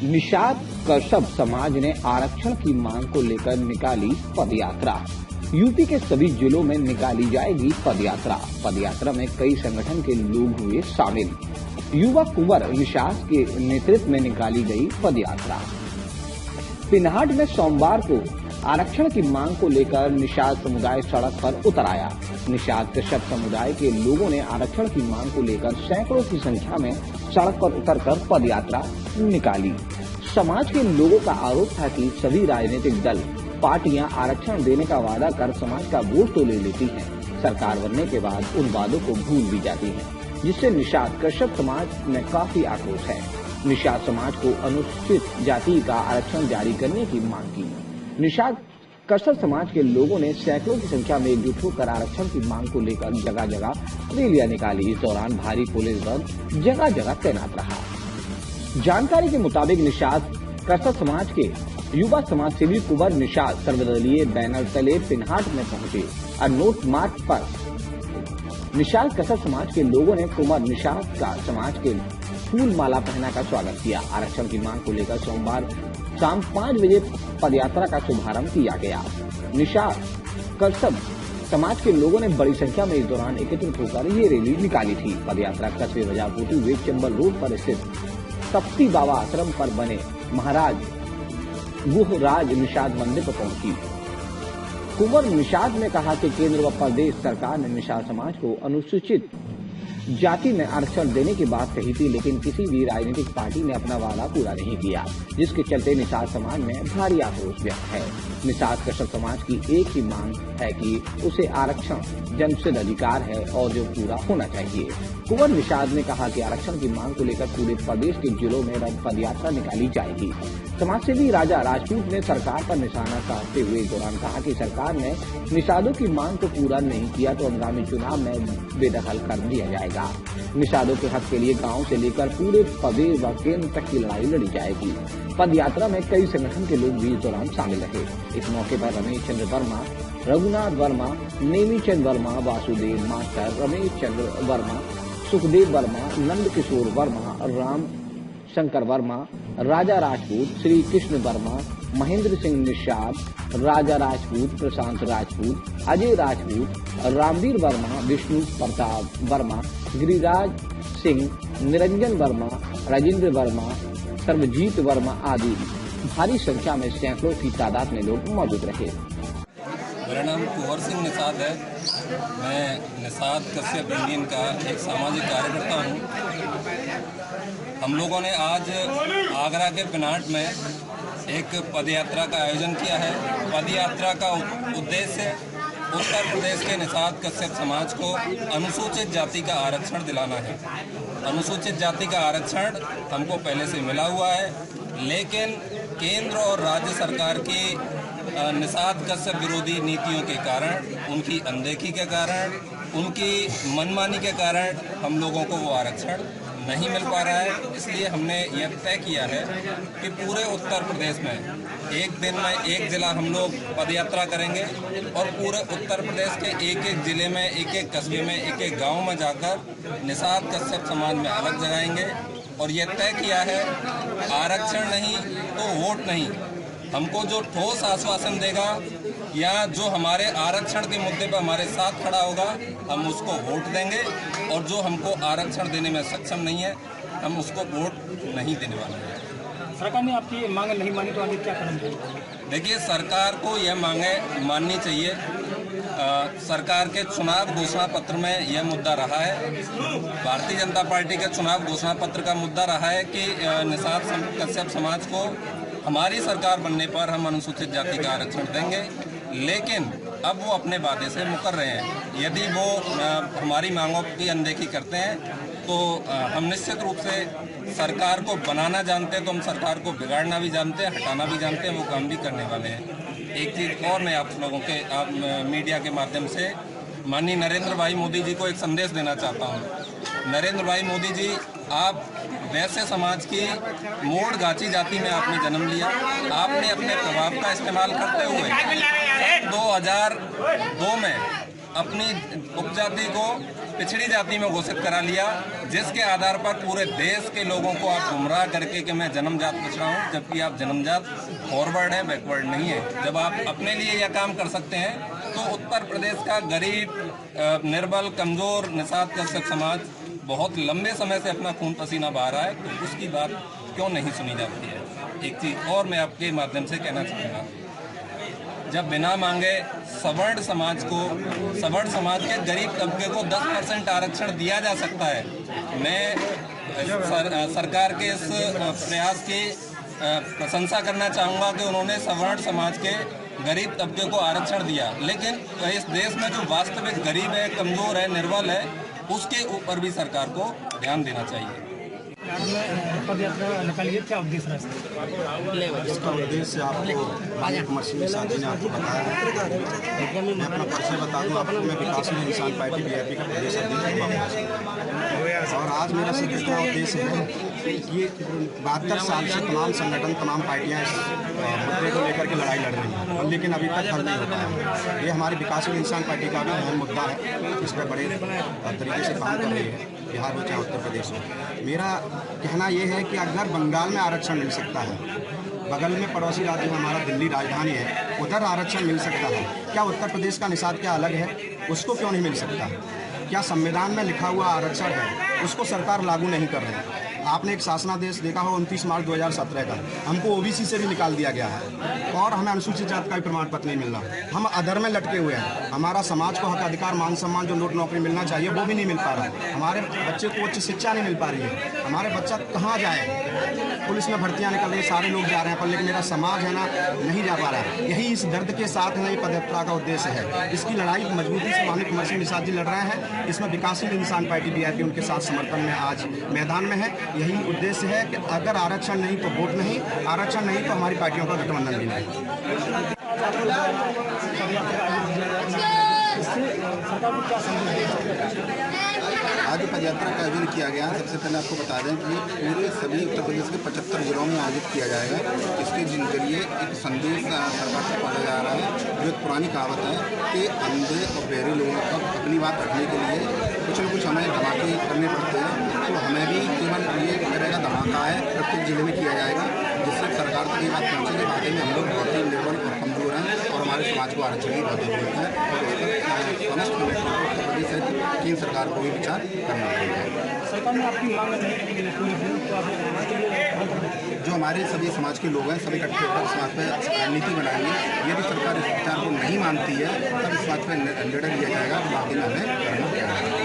निषाद कश्यप समाज ने आरक्षण की मांग को लेकर निकाली पदयात्रा। यूपी के सभी जिलों में निकाली जाएगी पदयात्रा। पदयात्रा में कई संगठन के लोग हुए शामिल। युवा कुंवर निषाद के नेतृत्व में निकाली गई पदयात्रा। पिनहाट में सोमवार को आरक्षण की मांग को लेकर निषाद समुदाय सड़क पर उतर आया। निषाद कश्यप समुदाय के लोगों ने आरक्षण की मांग को लेकर सैकड़ों की संख्या में सड़क पर उतरकर पदयात्रा निकाली। समाज के लोगों का आरोप था कि सभी राजनीतिक दल पार्टियां आरक्षण देने का वादा कर समाज का वोट तो ले लेती हैं, सरकार बनने के बाद उन वादों को भूल भी जाती हैं, जिससे निषाद कश्यप समाज में काफी आक्रोश है। निषाद समाज को अनुसूचित जाति का आरक्षण जारी करने की मांग की। निषाद कश्यप समाज के लोगों ने सैकड़ों की संख्या में एकजुट होकर आरक्षण की मांग को लेकर जगह जगह रैलियां निकाली। इस दौरान भारी पुलिस बल जगह जगह तैनात रहा। जानकारी के मुताबिक निषाद कश्यप समाज के युवा समाज सेवी कुंवर निषाद सर्वदलीय बैनर तले पिनहाट में पहुंचे और नोट मार्च पर निषाद कश्यप समाज के लोगों ने कुंवर निषाद का समाज के फूल माला पहनाकर स्वागत किया। आरक्षण की मांग को लेकर सोमवार शाम 5 बजे पदयात्रा का शुभारंभ किया गया। निषाद कश्यप समाज के लोगों ने बड़ी संख्या में इस दौरान एकत्रित होकर ये रैली निकाली थी। पदयात्रा कस्बे बाजार होते हुए चंबल रोड पर स्थित तप्ती बाबा आश्रम पर बने महाराज गुहराज निषाद मंदिर पर पहुंची। कुंवर निषाद ने कहा कि केंद्र व प्रदेश सरकार ने निषाद समाज को अनुसूचित जाति में आरक्षण देने की बात कही थी, लेकिन किसी भी राजनीतिक पार्टी ने अपना वादा पूरा नहीं किया, जिसके चलते निषाद समाज में भारी आक्रोश व्यक्त है। निषाद कश्यप समाज की एक ही मांग है कि उसे आरक्षण जन्मसिद्ध अधिकार है और जो पूरा होना चाहिए। कुंवर निषाद ने कहा कि आरक्षण की मांग को लेकर पूरे प्रदेश के जिलों में पदयात्रा निकाली जाएगी। समाजसेवी राजा राजपूत ने सरकार पर निशाना साधते हुए इस दौरान कहा कि सरकार ने निषादों की मांग को पूरा नहीं किया तो आगामी चुनाव में बेदखल कर दिया जाएगा। निषादों के हक के लिए गांव से लेकर पूरे प्रदेश व केंद्र तक की लड़ाई लड़ी जाएगी। पदयात्रा में कई संगठन के लोग भी इस दौरान शामिल रहे। इस मौके पर रमेश चंद्र वर्मा, रघुनाथ वर्मा, नेमी चंद वर्मा, वासुदेव मास्टर, रमेश चंद्र वर्मा, सुखदेव वर्मा, नंद किशोर वर्मा, राम शंकर वर्मा, राजा राजपूत, श्री कृष्ण वर्मा, महेंद्र सिंह निषाद, राजा राजपूत, प्रशांत राजपूत, अजय राजपूत, रामवीर वर्मा, विष्णु प्रताप वर्मा, गिरिराज सिंह, निरंजन वर्मा, राजेंद्र वर्मा, सर्वजीत वर्मा आदि भारी संख्या में सैकड़ों की तादाद में लोग मौजूद रहे। मेरा नाम कुंवर सिंह निषाद है। मैं निषाद कश्यप यूनियन का एक सामाजिक कार्यकर्ता हूँ। हम लोगों ने आज आगरा के पिनहाट में एक पदयात्रा का आयोजन किया है। पदयात्रा का उद्देश्य उत्तर प्रदेश के निषाद कश्यप समाज को अनुसूचित जाति का आरक्षण दिलाना है। अनुसूचित जाति का आरक्षण हमको पहले से मिला हुआ है, लेकिन केंद्र और राज्य सरकार की निषाद कश्यप विरोधी नीतियों के कारण, उनकी अनदेखी के कारण, उनकी मनमानी के कारण हम लोगों को वो आरक्षण नहीं मिल पा रहा है। इसलिए हमने यह तय किया है कि पूरे उत्तर प्रदेश में एक दिन में एक जिला हम लोग पदयात्रा करेंगे और पूरे उत्तर प्रदेश के एक एक जिले में, एक एक कस्बे में, एक एक गांव में जाकर निषाद कश्यप समाज में अलग जगाएंगे और ये तय किया है आरक्षण नहीं तो वोट नहीं। हमको जो ठोस आश्वासन देगा या जो हमारे आरक्षण के मुद्दे पर हमारे साथ खड़ा होगा, हम उसको वोट देंगे, और जो हमको आरक्षण देने में सक्षम नहीं है, हम उसको वोट नहीं देने वाले हैं। सरकार ने आपकी मांग नहीं मानी तो आगे क्या करेंगे? देखिए, सरकार को यह मांगें माननी चाहिए। सरकार के चुनाव घोषणा पत्र में यह मुद्दा रहा है, भारतीय जनता पार्टी के चुनाव घोषणा पत्र का मुद्दा रहा है कि निषाद कश्यप समाज को हमारी सरकार बनने पर हम अनुसूचित जाति का आरक्षण देंगे, लेकिन अब वो अपने वादे से मुकर रहे हैं। यदि वो हमारी मांगों की अनदेखी करते हैं तो हम निश्चित रूप से सरकार को बनाना जानते हैं, तो हम सरकार को बिगाड़ना भी जानते हैं, हटाना भी जानते हैं, वो काम भी करने वाले हैं। एक चीज़ और मैं आप लोगों के मीडिया के माध्यम से माननीय नरेंद्र भाई मोदी जी को एक संदेश देना चाहता हूँ। नरेंद्र भाई मोदी जी, आप वैश्य समाज की मोड़ गाची जाति में आपने जन्म लिया। आपने अपने प्रभाव का इस्तेमाल करते हुए 2002 में अपनी उपजाति को पिछड़ी जाति में घोषित करा लिया, जिसके आधार पर पूरे देश के लोगों को आप गुमराह करके कि मैं जन्मजात पिछड़ा हूँ, जबकि आप जन्मजात फॉरवर्ड है, बैकवर्ड नहीं है। जब आप अपने लिए यह काम कर सकते हैं तो उत्तर प्रदेश का गरीब, निर्बल, कमज़ोर, निषाद कश्यप समाज बहुत लंबे समय से अपना खून पसीना बहा रहा है, तो उसकी बात क्यों नहीं सुनी जाती है। एक चीज़ और मैं आपके माध्यम से कहना चाहूँगा, जब बिना मांगे सवर्ण समाज के गरीब तबके को 10% आरक्षण दिया जा सकता है। मैं सरकार के इस प्रयास की प्रशंसा करना चाहूँगा कि उन्होंने सवर्ण समाज के गरीब तबके को आरक्षण दिया, लेकिन इस देश में जो वास्तविक गरीब है, कमज़ोर है, निर्बल है, उसके ऊपर भी सरकार को ध्यान देना चाहिए। पद यात्रा निकालिए, क्या उद्देश्य है इसका उद्देश्य आपको माननीय कुंवर सिंह निषाद जी ने आपको बताया है। मैं अपना परिचय बता दूं आपको, मैं विकासशील इंसान पार्टी वीआईपी का प्रदेश अध्यक्ष और आज मेरा सबसे बड़ा उद्देश्य है कि 72 साल से तमाम संगठन, तमाम पार्टियां इस मुद्दे को लेकर के लड़ाई लड़ रही हैं, लेकिन अभी तक हल नहीं हो पाया। ये हमारी विकासशील इंसान पार्टी का भी अहम मुद्दा है, इस पर बड़े तरीके से काम कर रही है, बिहार हो चाहे उत्तर प्रदेश हो। मेरा कहना यह है कि अगर बंगाल में आरक्षण मिल सकता है, बगल में पड़ोसी राज्य में हमारा दिल्ली राजधानी है, उधर आरक्षण मिल सकता है, क्या उत्तर प्रदेश का निषाद क्या अलग है? उसको क्यों नहीं मिल सकता? क्या संविधान में लिखा हुआ आरक्षण है उसको सरकार लागू नहीं कर रही है? आपने एक शासनादेश देखा हो 29 मार्च 2017 का, हमको ओबीसी से भी निकाल दिया गया है और हमें अनुसूचित जाति का भी प्रमाण पत्र नहीं मिल रहा। हम अधर में लटके हुए हैं। हमारा समाज को हक, अधिकार, मान सम्मान जो नौकरी मिलना चाहिए वो भी नहीं मिल पा रहा है। हमारे बच्चे को उच्च शिक्षा नहीं मिल पा रही है। हमारे बच्चा कहाँ जाए? पुलिस में भर्तियाँ निकल रही, सारे लोग जा रहे हैं, पर लेकिन मेरा समाज है ना, नहीं जा पा रहा है। यही इस दर्द के साथ है ये पदयात्रा का उद्देश्य है। इसकी लड़ाई मजबूती से माननीय कुंवर सिंह निषाद जी लड़ रहे हैं। इसमें विकासशील इंसान पार्टी वीआईपी उनके साथ समर्थन में आज मैदान में है। यही उद्देश्य है कि अगर आरक्षण नहीं तो वोट नहीं, आरक्षण नहीं तो हमारी पार्टियों का गठबंधन भी नहीं। आज पदयात्रा का आयोजन किया गया है। सबसे पहले आपको बता दें कि पूरे सभी उत्तर प्रदेश के 75 जिलों में आयोजित किया जाएगा। इसके जरिए एक संदेश सरकार से पढ़ा जा रहा है। जो एक पुरानी कहावत है कि अंधे और बहरे लोगों तक अपनी बात रखने के लिए कुछ न कुछ हमें धमाके करने पड़ते हैं, तो हमें भी केवल ये तरह का धमाका है प्रत्येक जिले में किया जाएगा, जिससे सरकार तक ये बात पहुँचेगी वाकई में हम लोग बहुत ही निर्बल और कमजोर हैं और हमारे समाज को आरक्षण की बहुत जरूरत है और उस पर समस्त उत्तर प्रदेश सहित केंद्र सरकार को भी विचार करना चाहिए। सरकार ने आपकी मांग नहीं पूरी हुई तो आप जो हमारे सभी समाज के लोग हैं सब इकट्ठे होकर समाज पर रणनीति बनाएंगे। यदि सरकार इस विचार को नहीं मानती है तब इस बात पर निर्णय लिया जाएगा, बाकी हमें करना क्या है।